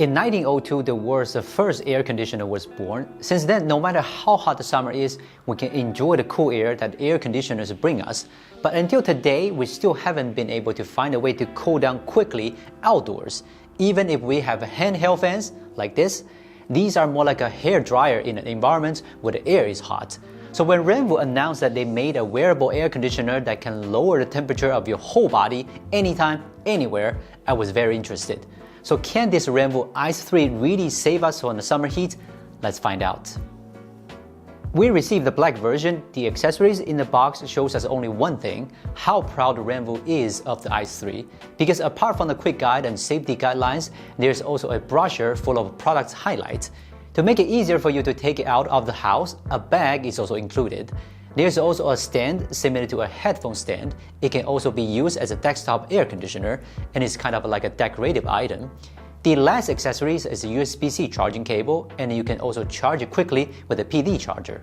In 1902, the world's first air conditioner was born. Since then, no matter how hot the summer is, we can enjoy the cool air that air conditioners bring us. But until today, we still haven't been able to find a way to cool down quickly outdoors. Even if we have handheld fans like this, these are more like a hair dryer in an environment where the air is hot. So when Renwu announced that they made a wearable air conditioner that can lower the temperature of your whole body anytime, anywhere, I was very interested. So can this Renwu Ice 3 really save us from the summer heat? Let's find out. We received the black version. The accessories in the box shows us only one thing, how proud Renwu is of the Ice 3. Because apart from the quick guide and safety guidelines, there's also a brochure full of product highlights. To make it easier for you to take it out of the house, a bag is also included. There's also a stand similar to a headphone stand. It can also be used as a desktop air conditioner, and it's kind of like a decorative item. The last accessories is a USB-C charging cable, and you can also charge it quickly with a PD charger.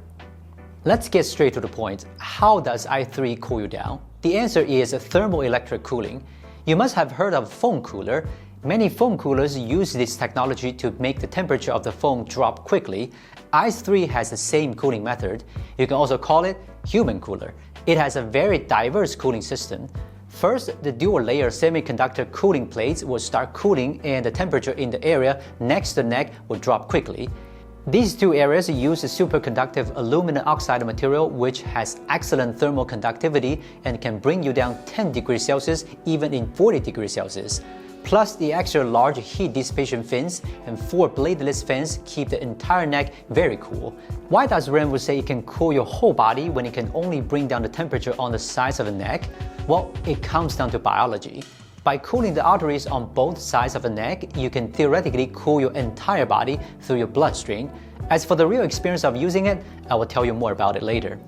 Let's get straight to the point. How does i3 cool you down? The answer is thermoelectric cooling. You must have heard of foam cooler. Many foam coolers use this technology to make the temperature of the foam drop quickly. Ice 3 has the same cooling method. You can also call it human cooler. It has a very diverse cooling system. First, the dual-layer semiconductor cooling plates will start cooling and the temperature in the area next to the neck will drop quickly. These two areas use a superconductive aluminum oxide material which has excellent thermal conductivity and can bring you down 10 degrees Celsius even in 40 degrees Celsius. Plus, the extra large heat dissipation fins and 4 bladeless fans keep the entire neck very cool. Why does Renwu say it can cool your whole body when it can only bring down the temperature on the sides of the neck? Well, it comes down to biology. By cooling the arteries on both sides of the neck, you can theoretically cool your entire body through your bloodstream. As for the real experience of using it, I will tell you more about it later.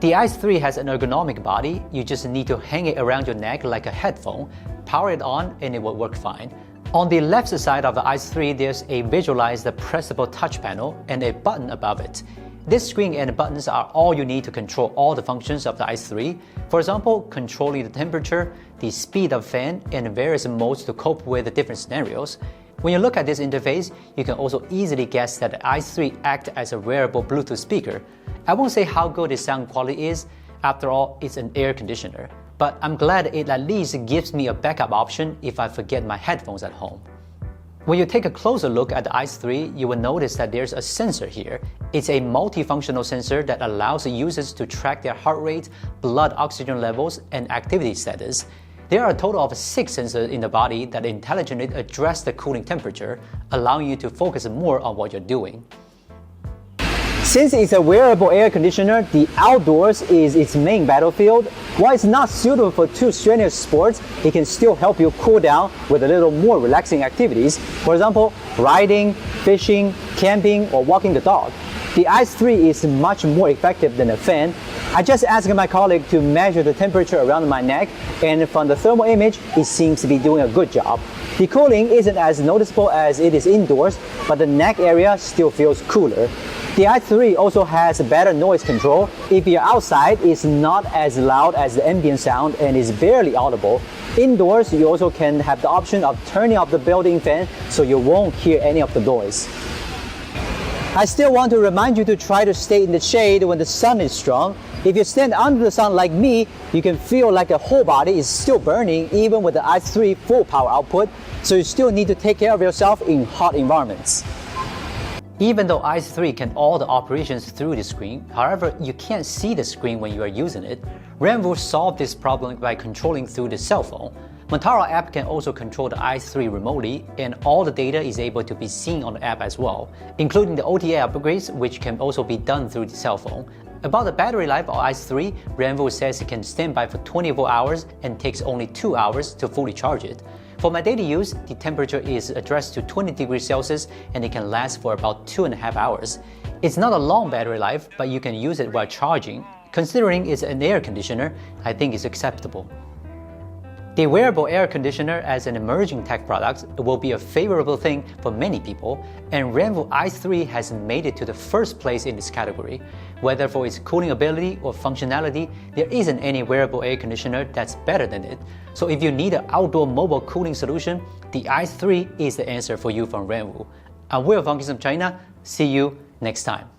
The Ice 3 has an ergonomic body. You just need to hang it around your neck like a headphone, power it on, and it will work fine. On the left side of the Ice 3, there's a visualized pressable touch panel and a button above it. This screen and buttons are all you need to control all the functions of the Ice 3. For example, controlling the temperature, the speed of fan, and various modes to cope with the different scenarios. When you look at this interface, you can also easily guess that the Ice 3 acts as a wearable Bluetooth speaker. I won't say how good its sound quality is. After all, it's an air conditioner. But I'm glad it at least gives me a backup option if I forget my headphones at home. When you take a closer look at the Ice 3, you will notice that there's a sensor here. It's a multifunctional sensor that allows users to track their heart rate, blood oxygen levels, and activity status. There are a total of 6 sensors in the body that intelligently address the cooling temperature, allowing you to focus more on what you're doing. Since it's a wearable air conditioner, the outdoors is its main battlefield. While it's not suitable for too strenuous sports, it can still help you cool down with a little more relaxing activities. For example, riding, fishing, camping, or walking the dog. The Ice 3 is much more effective than a fan. I just asked my colleague to measure the temperature around my neck, and from the thermal image, it seems to be doing a good job. The cooling isn't as noticeable as it is indoors, but the neck area still feels cooler. The Ice 3 also has better noise control. If you're outside, it's not as loud as the ambient sound and is barely audible. Indoors, you also can have the option of turning off the built-in fan so you won't hear any of the noise. I still want to remind you to try to stay in the shade when the sun is strong. If you stand under the sun like me, you can feel like the whole body is still burning even with the Ice 3 full power output, so you still need to take care of yourself in hot environments. Even though Ice 3 can all the operations through the screen, however, you can't see the screen when you are using it. Renwu solved this problem by controlling through the cell phone. Montaro app can also control the Ice 3 remotely, and all the data is able to be seen on the app as well, including the OTA upgrades, which can also be done through the cell phone. About the battery life of Ice 3, Renwu says it can stand by for 24 hours and takes only 2 hours to fully charge it. For my daily use, the temperature is addressed to 20 degrees Celsius and it can last for about 2.5 hours. It's not a long battery life, but you can use it while charging. Considering it's an air conditioner, I think it's acceptable. The wearable air conditioner as an emerging tech product will be a favorable thing for many people, and Renwu Ice 3 has made it to the first place in this category. Whether for its cooling ability or functionality, there isn't any wearable air conditioner that's better than it. So if you need an outdoor mobile cooling solution, the ICE 3 is the answer for you from Renwu. I'm Will from China. See you next time.